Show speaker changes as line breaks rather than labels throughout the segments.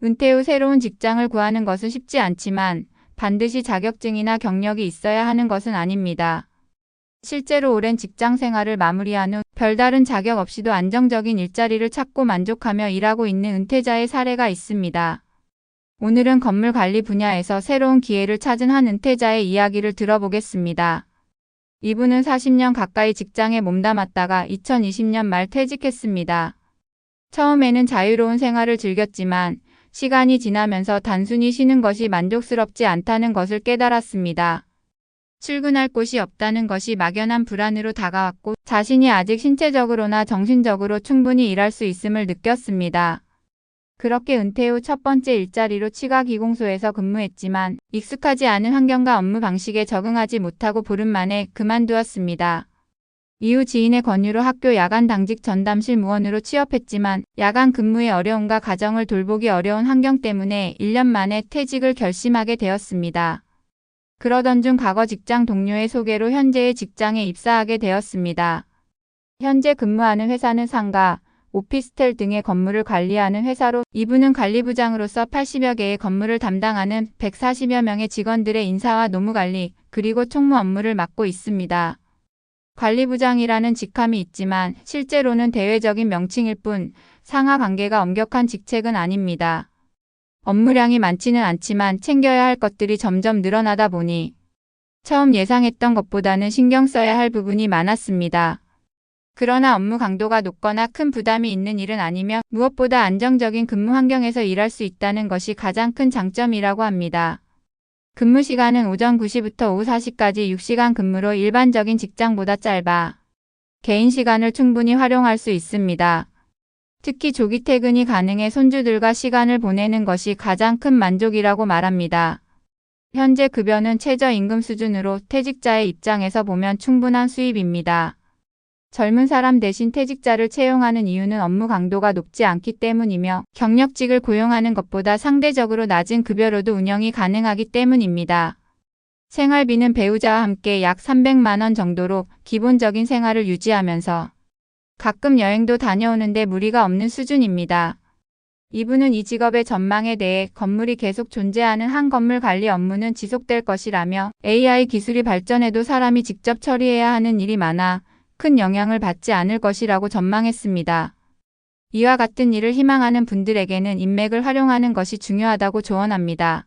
은퇴 후 새로운 직장을 구하는 것은 쉽지 않지만 반드시 자격증이나 경력이 있어야 하는 것은 아닙니다. 실제로 오랜 직장 생활을 마무리한 후 별다른 자격 없이도 안정적인 일자리를 찾고 만족하며 일하고 있는 은퇴자의 사례가 있습니다. 오늘은 건물 관리 분야에서 새로운 기회를 찾은 한 은퇴자의 이야기를 들어보겠습니다. 이분은 40년 가까이 직장에 몸담았다가 2020년 말 퇴직했습니다. 처음에는 자유로운 생활을 즐겼지만 시간이 지나면서 단순히 쉬는 것이 만족스럽지 않다는 것을 깨달았습니다. 출근할 곳이 없다는 것이 막연한 불안으로 다가왔고 자신이 아직 신체적으로나 정신적으로 충분히 일할 수 있음을 느꼈습니다. 그렇게 은퇴 후 첫 번째 일자리로 치과기공소에서 근무했지만 익숙하지 않은 환경과 업무 방식에 적응하지 못하고 보름 만에 그만두었습니다. 이후 지인의 권유로 학교 야간 당직 전담실 무원으로 취업했지만 야간 근무의 어려움과 가정을 돌보기 어려운 환경 때문에 1년 만에 퇴직을 결심하게 되었습니다. 그러던 중 과거 직장 동료의 소개로 현재의 직장에 입사하게 되었습니다. 현재 근무하는 회사는 상가, 오피스텔 등의 건물을 관리하는 회사로 이분은 관리부장으로서 80여 개의 건물을 담당하는 140여 명의 직원들의 인사와 노무관리, 그리고 총무 업무를 맡고 있습니다. 관리부장이라는 직함이 있지만 실제로는 대외적인 명칭일 뿐 상하 관계가 엄격한 직책은 아닙니다. 업무량이 많지는 않지만 챙겨야 할 것들이 점점 늘어나다 보니 처음 예상했던 것보다는 신경 써야 할 부분이 많았습니다. 그러나 업무 강도가 높거나 큰 부담이 있는 일은 아니며 무엇보다 안정적인 근무 환경에서 일할 수 있다는 것이 가장 큰 장점이라고 합니다. 근무 시간은 오전 9시부터 오후 4시까지 6시간 근무로 일반적인 직장보다 짧아 개인 시간을 충분히 활용할 수 있습니다. 특히 조기 퇴근이 가능해 손주들과 시간을 보내는 것이 가장 큰 만족이라고 말합니다. 현재 급여는 최저임금 수준으로 퇴직자의 입장에서 보면 충분한 수입입니다. 젊은 사람 대신 퇴직자를 채용하는 이유는 업무 강도가 높지 않기 때문이며 경력직을 고용하는 것보다 상대적으로 낮은 급여로도 운영이 가능하기 때문입니다. 생활비는 배우자와 함께 약 300만 원 정도로 기본적인 생활을 유지하면서 가끔 여행도 다녀오는데 무리가 없는 수준입니다. 이분은 이 직업의 전망에 대해 건물이 계속 존재하는 한 건물 관리 업무는 지속될 것이라며 AI 기술이 발전해도 사람이 직접 처리해야 하는 일이 많아 큰 영향을 받지 않을 것이라고 전망했습니다. 이와 같은 일을 희망하는 분들에게는 인맥을 활용하는 것이 중요하다고 조언합니다.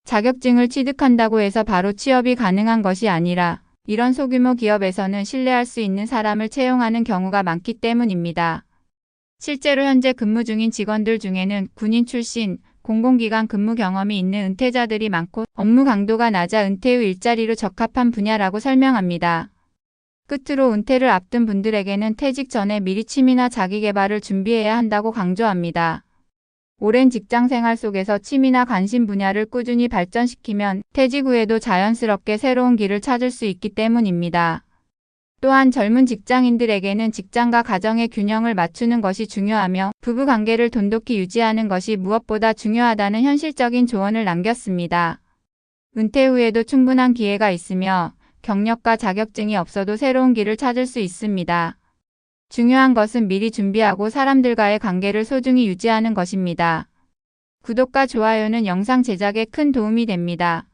자격증을 취득한다고 해서 바로 취업이 가능한 것이 아니라 이런 소규모 기업에서는 신뢰할 수 있는 사람을 채용하는 경우가 많기 때문입니다. 실제로 현재 근무 중인 직원들 중에는 군인 출신, 공공기관 근무 경험이 있는 은퇴자들이 많고 업무 강도가 낮아 은퇴 후 일자리로 적합한 분야라고 설명합니다. 끝으로 은퇴를 앞둔 분들에게는 퇴직 전에 미리 취미나 자기계발을 준비해야 한다고 강조합니다. 오랜 직장 생활 속에서 취미나 관심 분야를 꾸준히 발전시키면 퇴직 후에도 자연스럽게 새로운 길을 찾을 수 있기 때문입니다. 또한 젊은 직장인들에게는 직장과 가정의 균형을 맞추는 것이 중요하며 부부 관계를 돈독히 유지하는 것이 무엇보다 중요하다는 현실적인 조언을 남겼습니다. 은퇴 후에도 충분한 기회가 있으며 경력과 자격증이 없어도 새로운 길을 찾을 수 있습니다. 중요한 것은 미리 준비하고 사람들과의 관계를 소중히 유지하는 것입니다. 구독과 좋아요는 영상 제작에 큰 도움이 됩니다.